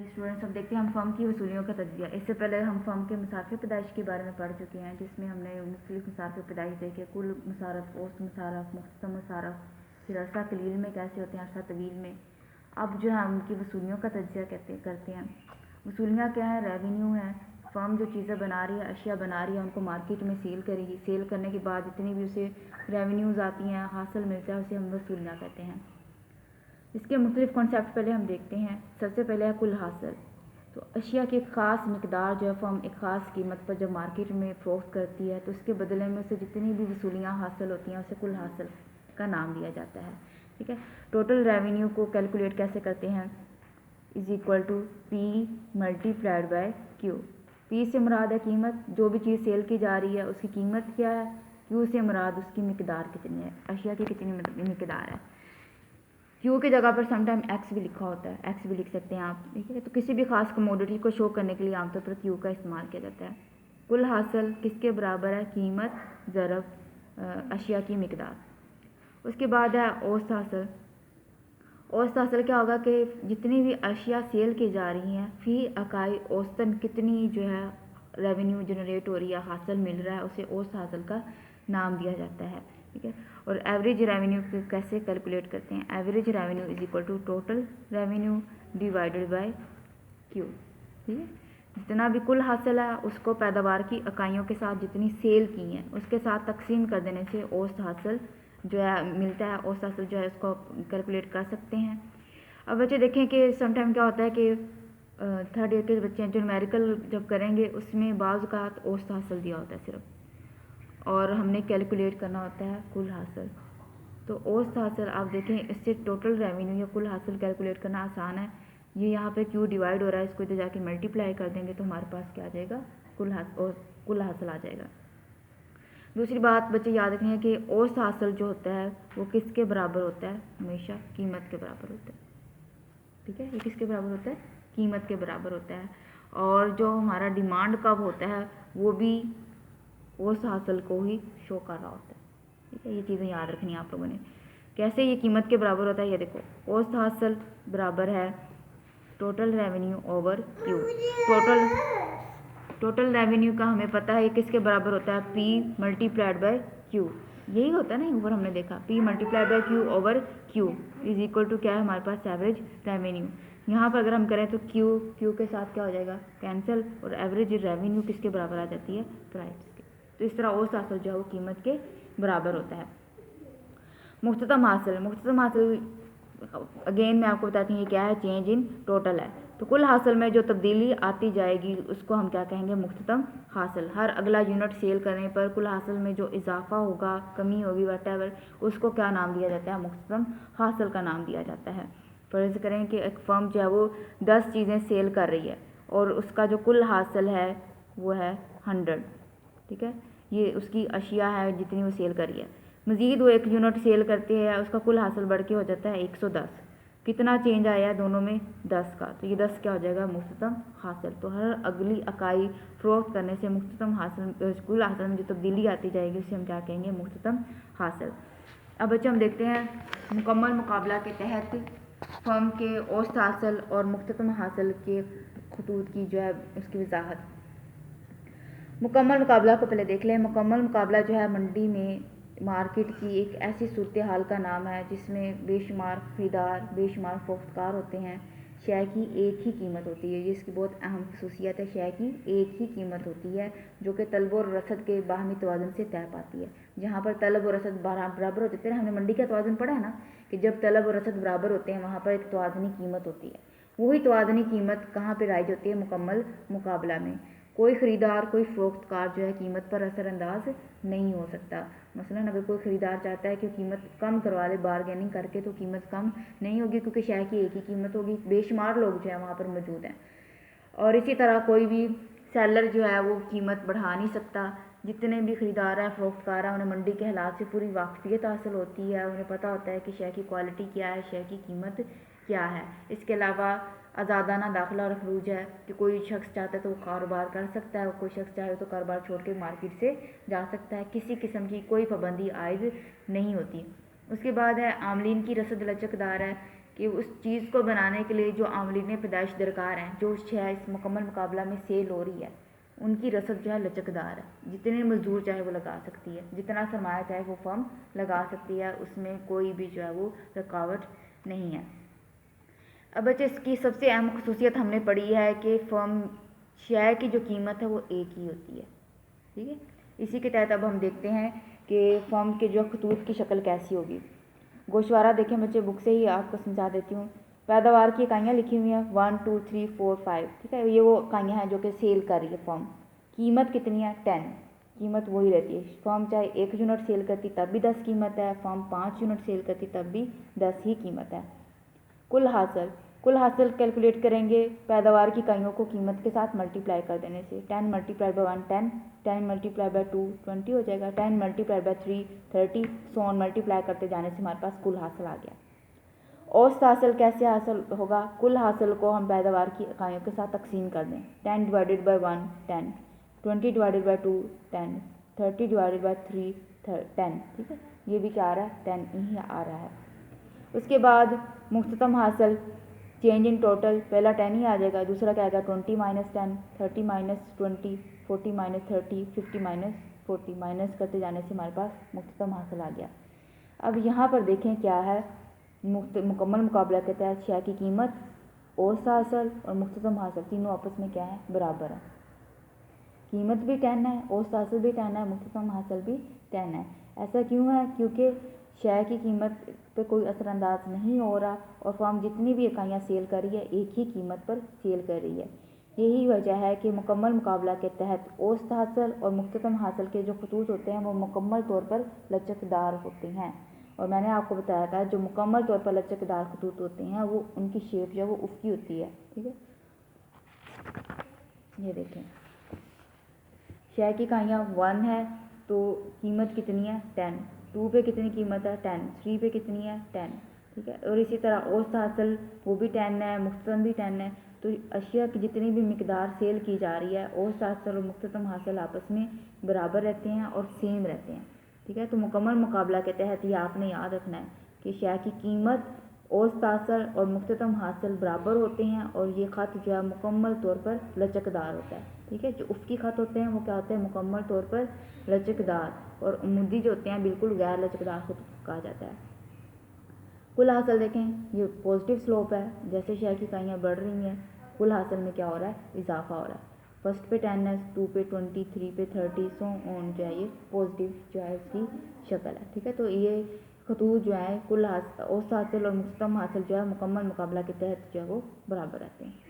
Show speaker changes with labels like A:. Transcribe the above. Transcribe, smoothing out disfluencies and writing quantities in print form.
A: Students, हम देखते हैं हम फर्म की वसूलियों का तज्जिया। इससे पहले हम फर्म के मुसारफ़ पैदाइश के बारे में पढ़ चुके हैं, जिसमें हमने मुख्तलिफ मुसारफ़ पैदाइश देखे, कुल मुसारफ़, औसत मुसारफ़, मुख्तसम मुसारफ़, फिर अरसा कलील में कैसे होते हैं, अरसा तवील में। अब जो है उनकी वसूलियों का तज्जिया करते हैं। वसूलियाँ क्या है? रेवेन्यू है। फर्म जो चीज़ें बना रही है, अशिया बना रही है, उनको मार्केट में सेल करेगी। सेल करने के बाद जितनी भी उसे रेवेन्यूज़ आती हैं, हासिल मिलता है, उसे हम वसूलियाँ कहते हैं। इसके मुख्तलिफ कॉन्सेप्ट पहले हम देखते हैं। सबसे पहले है कुल हासिल। तो अशिया की एक ख़ास मकदार जो है फर्म एक ख़ास कीमत पर जब मार्केट में फ़रोख्त करती है, तो उसके बदले में उसे जितनी भी वसूलियाँ हासिल होती हैं, उसे कुल हासिल का नाम दिया जाता है। ठीक है। टोटल रेवेन्यू को कैलकुलेट कैसे करते हैं? Is equal to P multiplied by Q. P से मुराद है कीमत, जो भी चीज़ सेल की जा रही है उसकी कीमत क्या है। क्यू से मुराद उसकी मकदार कितनी है, अशिया की कितनी मकदार है। क्यू की जगह पर समटाइम एक्स भी लिखा होता है, एक्स भी लिख सकते हैं आप। ठीक है। तो किसी भी खास कमोडिटी को शो करने के लिए आमतौर पर क्यू का इस्तेमाल किया जाता है। कुल हासिल किसके बराबर है? कीमत ज़रब अशिया की मकदार। उसके बाद है औसत हासिल। औसत हासिल क्या होगा कि जितनी भी अशिया सेल की जा रही हैं, फी इकाई औसतन कितनी जो है रेवेन्यू जनरेट हो रही है, हासिल मिल रहा है, उसे औसत हासिल का नाम दिया जाता है। ठीक है। और एवरेज रेवेन्यू कैसे कैलकुलेट करते हैं? Average revenue is equal to total revenue divided by Q. ठीक है। जितना भी कुल हासिल है उसको पैदावार की इकाइयों के साथ जितनी सेल की हैं उसके साथ तकसीम कर देने से औसत हासिल जो है मिलता है। औसत हासिल जो है उसको कैलकुलेट कर सकते हैं। अब बच्चे देखें कि समटाइम क्या होता है कि थर्ड ईयर के बच्चे जो न्यूमेरिकल जब करेंगे उसमें बाज़ का औसत हासिल दिया होता है सिर्फ, और हमने कैलकुलेट करना होता है कुल हासिल। तो औसत हासिल आप देखें, इससे टोटल रेवेन्यू या कुल हासिल कैलकुलेट करना आसान है। ये यहाँ पे क्यू डिवाइड हो रहा है, इसको इधर जाके मल्टीप्लाई कर देंगे तो हमारे पास क्या आ जाएगा? कुल हासिल आ जाएगा। दूसरी बात बच्चे याद रखनी है कि औसत हासिल जो होता है वो किसके बराबर होता है? हमेशा कीमत के बराबर होता है। ठीक है। ये किसके बराबर होता है? कीमत के बराबर होता है। और जो हमारा डिमांड कब होता है वो भी औसत हासिल को ही शो कर रहा होता है। ठीक है। ये चीज़ें याद रखनी है आप लोगों ने। कैसे ये कीमत के बराबर होता है? ये देखो, औसत हासिल बराबर है total revenue over Q. Total revenue का हमें पता है किसके बराबर होता है? P multiplied by Q. यही होता है ना, ऊपर हमने देखा P multiplied by Q over Q is equal to क्या है हमारे पास? Average revenue. यहाँ पर अगर हम करें तो क्यू के साथ क्या हो जाएगा? कैंसिल। और एवरेज रेवेन्यू किसके बराबर आ जाती है? प्राइस के। तो इस तरह औसत हासिल जो है वो कीमत के बराबर होता है। मुख्ततम हासिल अगेन मैं आपको बताती हूँ ये क्या है? चेंज इन टोटल है। तो कुल हासिल में जो तब्दीली आती जाएगी उसको हम क्या कहेंगे? मुख्ततम हासिल। हर अगला यूनिट सेल करने पर कुल हासिल में जो इजाफा होगा, कमी होगी, वटेवर, उसको क्या नाम दिया जाता है? मुख्ततम हासिल का नाम दिया जाता है। फर्ज करें कि एक फर्म जो है वो 10 चीज़ें सेल कर रही है और उसका जो कुल हासिल है वो है 100। ठीक है। ये उसकी अशिया है जितनी वो सेल करी है। मज़ीद वो एक यूनिट सेल करती है, उसका कुल हासिल बढ़ के हो जाता है 110। कितना चेंज आया है दोनों में? 10 का। तो ये 10 क्या हो जाएगा? मुख्ततम हासिल। तो हर अगली इकाई फ़रोख्त करने से मुख्ततम हासिल, कुल हासिल में जो तब्दीली आती जाएगी उसे हम क्या कहेंगे? मुख्ततम हासिल। अब बच्चे हम देखते हैं मुकम्मल मुकाबला के तहत फर्म के औसत हासिल और मुख्ततम हासिल के खतूत की जो है उसकी वजाहत। मुकम्मल मुकाबला को पहले देख लें। मुकम्मल मुकाबला जो है मंडी में मार्केट की एक ऐसी सूरत हाल का नाम है जिसमें बेशुमार खरीदार, बेशुमार फ़रोख्तकार होते हैं। शय की एक ही कीमत होती है, ये इसकी बहुत अहम खसूसियत है। शय की एक ही कीमत होती है जो कि तलब और रसद के बाहमी तवाज़ुन से तय पाती है। जहाँ पर तलब और रसद बराबर होते हैं, हमने मंडी का तवाज़ुन पढ़ा है ना कि जब तलब और रसद बराबर होते हैं वहाँ पर एक तवाज़ुनी कीमत होती है। वही तवाज़ुनी कीमत कहाँ पर राइज होती है? मुकम्मल मुकाबला में। कोई ख़रीदार, कोई फ़रोख्तकार जो है कीमत पर असरअंदाज नहीं हो सकता। मसलन अगर कोई ख़रीदार चाहता है कि कीमत कम करवा ले बारगेनिंग करके, तो कीमत कम नहीं होगी क्योंकि शय की एक ही कीमत होगी। बेशुमार लोग जो है वहाँ पर मौजूद हैं। और इसी तरह कोई भी सेलर जो है वो कीमत बढ़ा नहीं सकता। जितने भी ख़रीदार हैं, फ़रोख्तकार हैं, उन्हें मंडी के हालात से पूरी वाकफियत हासिल होती है। उन्हें पता होता है कि शय की क्वालिटी क्या है, शय की कीमत क्या है। इसके अलावा आज़ादाना दाखिला और खरूज है कि कोई शख्स चाहता है तो वो कारोबार कर सकता है, कोई शख्स चाहे तो कारोबार छोड़ के मार्केट से जा सकता है। किसी किस्म की कोई पाबंदी आयद नहीं होती। उसके बाद है आमलीन की रसद लचकदार है कि उस चीज़ को बनाने के लिए जो आमलीन पैदाइश दरकार हैं, जो शय इस मुकम्मल मुकाबला में सेल हो रही है, उनकी रसद जो है लचकदार है। जितने मजदूर चाहे वो लगा सकती है, जितना सरमाया चाहे वो फर्म लगा सकती है, उसमें कोई भी जो है वो रुकावट नहीं है। अब बच्चे इसकी सबसे अहम खसूसियत हमने पढ़ी है कि फर्म शय की जो कीमत है वो एक ही होती है। ठीक है, इसी के तहत अब हम देखते हैं कि फर्म के जो खतूत की शक्ल कैसी होगी। गोशवारा देखें बच्चे, बुक से ही आपको समझा देती हूँ। पैदावार की इकाइयाँ लिखी हुई हैं 1 2 3 4 5। ठीक है, ये वो इकाइयाँ हैं जो कि सेल कर रही है फर्म। कीमत कितनी है? 10। कीमत वही रहती है। फर्म चाहे 1 यूनिट सेल करती तब भी 10 कीमत है, फर्म 5 यूनिट सेल करती तब भी 10 ही कीमत है। कुल हासिल कैलकुलेट करेंगे पैदावार की इकाइयों को कीमत के साथ मल्टीप्लाई कर देने से। 10 मल्टीप्लाई बाय 1 10, 10 मल्टीप्लाई बाय 2 20 हो जाएगा, 10 multiply by 3 30, so on multiply करते जाने से हमारे पास कुल हासिल आ गया। औसत हासिल कैसे हासिल होगा? कुल हासिल को हम पैदावार की इकाइयों के साथ तकसीम कर दें। 10 divided by 1 10, 20 divided by 2 10, 30 divided by 3 10। ठीक है, ये भी क्या आ रहा है? 10 ही आ रहा है। उसके बाद मुख्ततम हासिल चेंज इन टोटल, पहला 10 ही आ जाएगा, दूसरा क्या आएगा 20 minus 10, 30 minus 20, 40 minus 30, 50 minus 40, minus करते जाने से हमारे पास मुख्ततम हासिल आ गया। अब यहाँ पर देखें क्या है, मुकम्मल मुकाबला के तहत शय की कीमत, औसत हासिल और मुख्ततम हासिल तीनों आपस में क्या है? बराबर है। कीमत भी 10 है, औसत हासिल भी 10 है, मुख्ततम हासिल भी 10 है। ऐसा क्यों है? क्योंकि शय की कीमत पे कोई असरअंदाज नहीं हो रहा और फर्म जितनी भी इकाइयाँ सेल कर रही है एक ही कीमत पर सेल कर रही है। यही वजह है कि मुकम्मल मुकाबला के तहत औसत हासिल और मुख्ततम हासिल के जो खतूत होते हैं वो मुकम्मल तौर पर लचकदार होते हैं। और मैंने आपको बताया था जो मुकम्मल तौर पर लचकदार खतूत होते हैं वो उनकी शेप जो है वो उफ़की होती है। ठीक है, ये देखें, शय की इकाइयाँ 1 है तो कीमत कितनी है? 10। 2 पे कितनी कीमत है? 10। 3 पे कितनी है? 10। ठीक है, और इसी तरह औसत हासिल वो भी 10 है, मुख्ततम भी 10 है। तो अशिया की जितनी भी मिकदार सेल की जा रही है, औसत हासिल और मुख्ततम हासिल आपस में बराबर रहते हैं और सेम रहते हैं। ठीक है, तो मुकम्मल मुकाबला के तहत ये आपने याद रखना है कि शय की कीमत, औसत हासिल और मुख्ततम हासिल बराबर होते हैं और ये ख़त जो है मुकम्मल तौर पर लचकदार होता है। ठीक है, जो उफ़की ख़त होते हैं वो क्या होते हैं? मुकम्मल तौर पर लचकदार, और उमूदी जो होते हैं बिल्कुल गैर लचकदार खत कहा जाता है। कुल हासिल देखें, ये पॉजिटिव स्लोप है, जैसे शय की इकाइयाँ बढ़ रही हैं कुल हासिल में क्या हो रहा है? इजाफा हो रहा है। फर्स्ट पे 10 है, 2 पे 20, 3 पे 30, सो ऑन जो है ये पॉजिटिव जो है इसकी शक्ल है। ठीक है, तो ये खतूत जो है कुल औसत हासिल और मुख्ततम हासिल जो है मुकम्मल मुकाबला के तहत जो है वो बराबर रहते हैं।